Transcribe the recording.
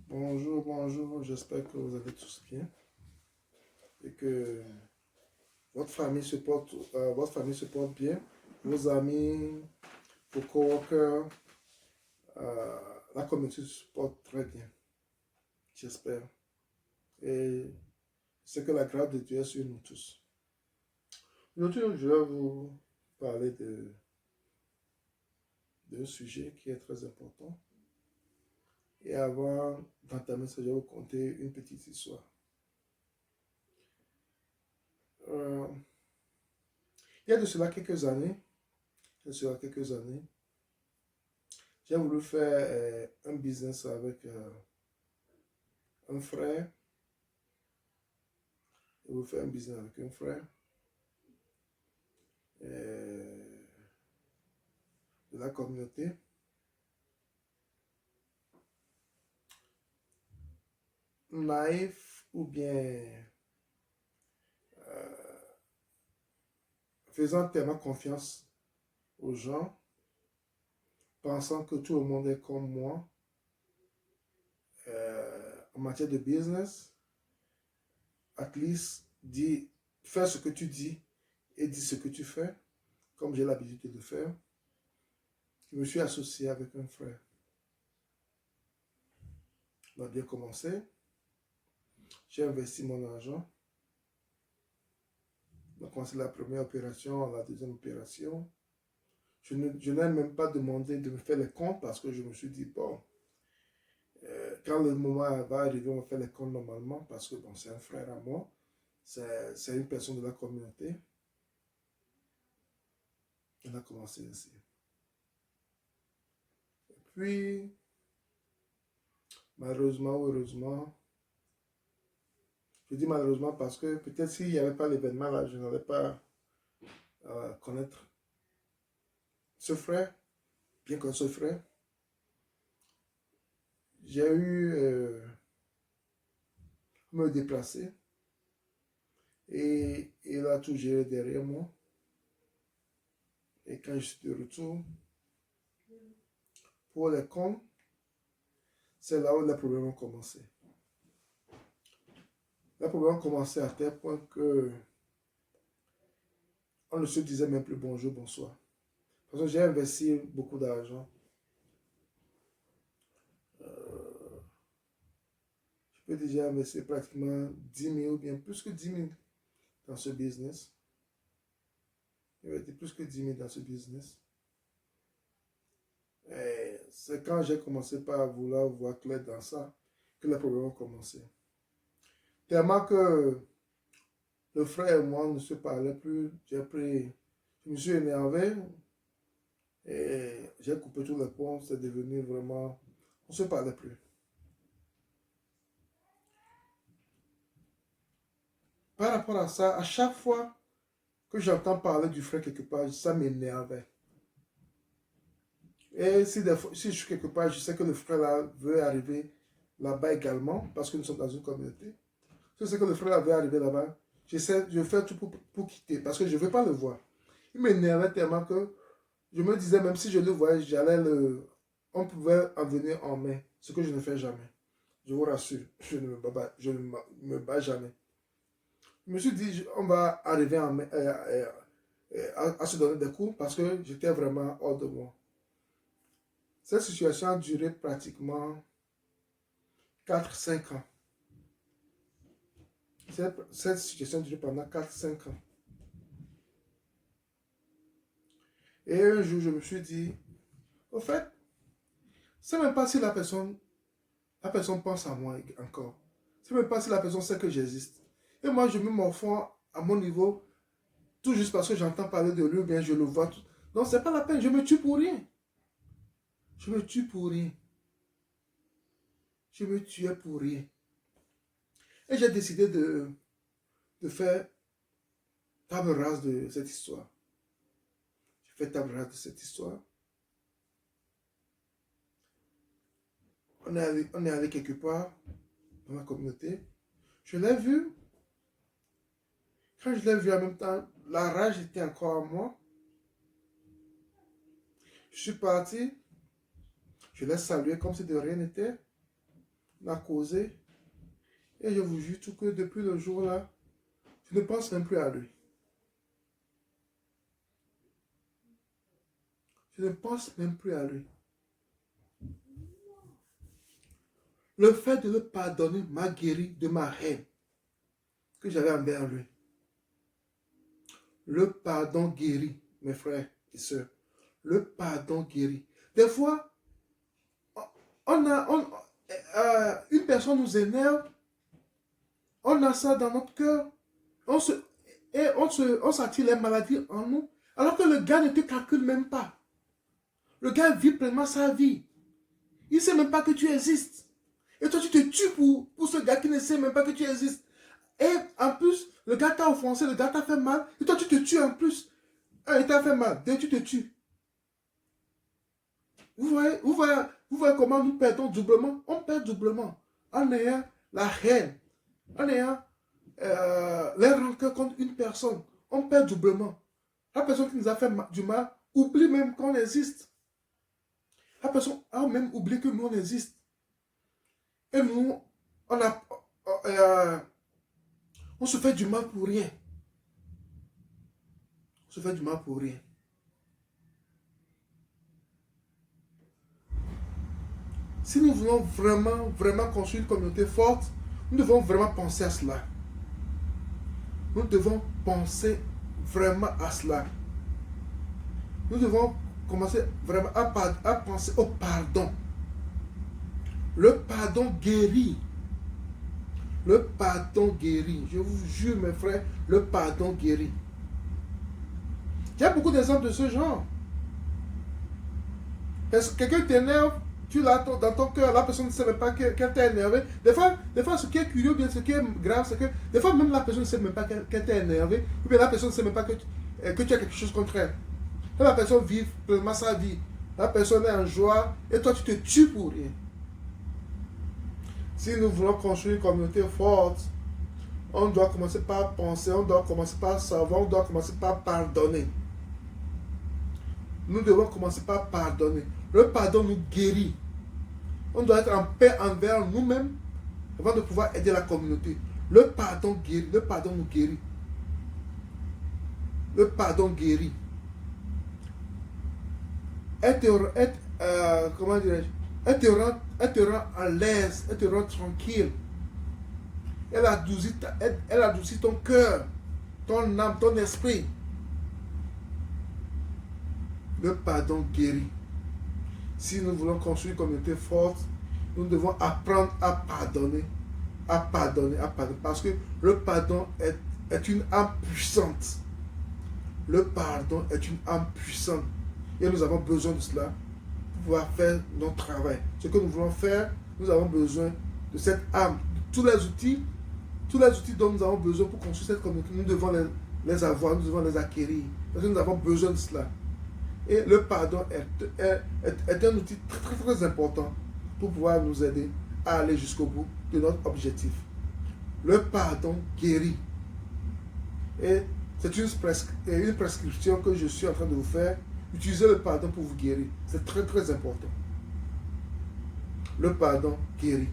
Bonjour, bonjour, j'espère que vous allez tous bien et que votre famille se porte bien, vos amis, vos coworkers, la communauté se porte très bien, j'espère. Et c'est que la grâce de Dieu est sur nous tous. Aujourd'hui, je vais vous parler d'un sujet qui est très important. Et avant d'entamer ça, je vais vous conter une petite histoire. Il y a de cela quelques années, j'ai voulu faire un business avec un frère. J'ai voulu faire un business avec un frère de la communauté. Naïf ou bien faisant tellement confiance aux gens, pensant que tout le monde est comme moi en matière de business, at least fais ce que tu dis et dis ce que tu fais, comme j'ai l'habitude de le faire. Je me suis associé avec un frère. On a bien commencé. J'ai investi mon argent. On a commencé la première opération, la deuxième opération. Je n'ai même pas demandé de me faire les comptes parce que je me suis dit, bon, quand le moment va arriver, on va faire les comptes normalement parce que bon, c'est un frère à moi. C'est une personne de la communauté. On a commencé ainsi. Et puis, malheureusement ou heureusement, je dis malheureusement parce que peut-être s'il n'y avait pas l'événement là, je n'allais pas connaître ce frère, bien que ce frère. J'ai eu à me déplacer et il a tout géré derrière moi. Et quand je suis de retour, pour les comptes, c'est là où les problèmes ont commencé. Les problèmes ont commencé à tel point que on ne se disait même plus bonjour, bonsoir. Parce que j'ai investi beaucoup d'argent. Je peux déjà investir pratiquement 10 000 ou bien plus que 10 000 dans ce business. Il y avait plus que 10 000 dans ce business. C'est quand j'ai commencé par vouloir voir clair dans ça que les problèmes ont commencé. Tellement que le frère et moi ne se parlaient plus. Je me suis énervé et j'ai coupé tous les ponts. C'est devenu vraiment... On ne se parlait plus. Par rapport à ça, à chaque fois que j'entends parler du frère quelque part, ça m'énervait. Et si je suis quelque part, je sais que le frère là veut arriver là-bas également, parce que nous sommes dans une communauté. Si je sais que le frère là veut arriver là-bas, je fais tout pour quitter, parce que je ne veux pas le voir. Il m'énervait tellement que je me disais, même si je le voyais, on pouvait en venir en main, ce que je ne fais jamais. Je vous rassure, je ne me bats jamais. Je me suis dit, on va arriver à se donner des coups parce que j'étais vraiment hors de moi. Cette situation a duré pratiquement 4-5 ans. Cette situation a duré pendant 4-5 ans. Et un jour, je me suis dit, au fait, je ne sais même pas si la personne pense à moi encore. Je ne sais même pas si la personne sait que j'existe. Et moi, je me morfonds à mon niveau, tout juste parce que j'entends parler de lui, ou bien je le vois. Donc, ce n'est pas la peine, je me tue pour rien. Je me tue pour rien. Je me tuais pour rien. Et j'ai décidé de faire table rase de cette histoire. J'ai fait table rase de cette histoire. On est allé quelque part dans la communauté. Je l'ai vu. Quand je l'ai vu en même temps, la rage était encore en moi. Je suis parti, je l'ai salué comme si de rien n'était. On a causé. Et je vous jure tout que depuis le jour-là, je ne pense même plus à lui. Je ne pense même plus à lui. Le fait de le pardonner m'a guéri de ma haine que j'avais envers lui. Le pardon guérit, mes frères et sœurs. Le pardon guérit. Des fois, une personne nous énerve, on a ça dans notre cœur, on s'attire les maladies en nous, alors que le gars ne te calcule même pas. Le gars vit pleinement sa vie. Il ne sait même pas que tu existes. Et toi, tu te tues pour ce gars qui ne sait même pas que tu existes. Et en plus, le gars t'a offensé, le gars t'a fait mal, et toi, tu te tues en plus. Un, il t'a fait mal, deux, tu te tues. Vous voyez comment nous perdons doublement? On perd doublement en ayant la haine, en ayant les rancœurs contre une personne. On perd doublement. La personne qui nous a fait du mal oublie même qu'on existe. La personne a même oublié que nous, on existe. Et nous, on se fait du mal pour rien. On se fait du mal pour rien. Si nous voulons vraiment construire une communauté forte, nous devons vraiment penser à cela. Nous devons penser vraiment à cela. Nous devons commencer vraiment à penser au pardon. Le pardon guérit. Le pardon guérit. Je vous jure, mes frères, le pardon guérit. Il y a beaucoup d'exemples de ce genre. Quelqu'un t'énerve, tu l'as dans ton cœur, la personne ne sait même pas qu'elle t'a énervé. Des fois, ce qui est curieux, bien ce qui est grave, c'est que des fois, même la personne ne sait même pas qu'elle t'a énervé, ou bien la personne ne sait même pas que tu as quelque chose contre elle. Et la personne vit pleinement sa vie. La personne est en joie, et toi, tu te tues pour rien. Si nous voulons construire une communauté forte, on doit commencer par penser, on doit commencer par savoir, on doit commencer par pardonner. Nous devons commencer par pardonner. Le pardon nous guérit. On doit être en paix envers nous-mêmes avant de pouvoir aider la communauté. Le pardon guérit. Le pardon nous guérit. Le pardon guérit. Comment dirais-je? Elle te rend à l'aise, elle te rend tranquille. Elle adoucit ton cœur, ton âme, ton esprit. Le pardon guérit. Si nous voulons construire une communauté forte, nous devons apprendre à pardonner. À pardonner, à pardonner. Parce que le pardon est une âme puissante. Le pardon est une âme puissante. Et nous avons besoin de cela pour pouvoir faire notre travail. Ce que nous voulons faire, nous avons besoin de cette âme. Tous les outils dont nous avons besoin pour construire cette communauté, nous devons les avoir, nous devons les acquérir. Parce que nous avons besoin de cela. Et le pardon est un outil très, très, très important pour pouvoir nous aider à aller jusqu'au bout de notre objectif. Le pardon guérit. Et c'est une prescription que je suis en train de vous faire. Utilisez le pardon pour vous guérir. C'est très, très important. Le pardon guérit.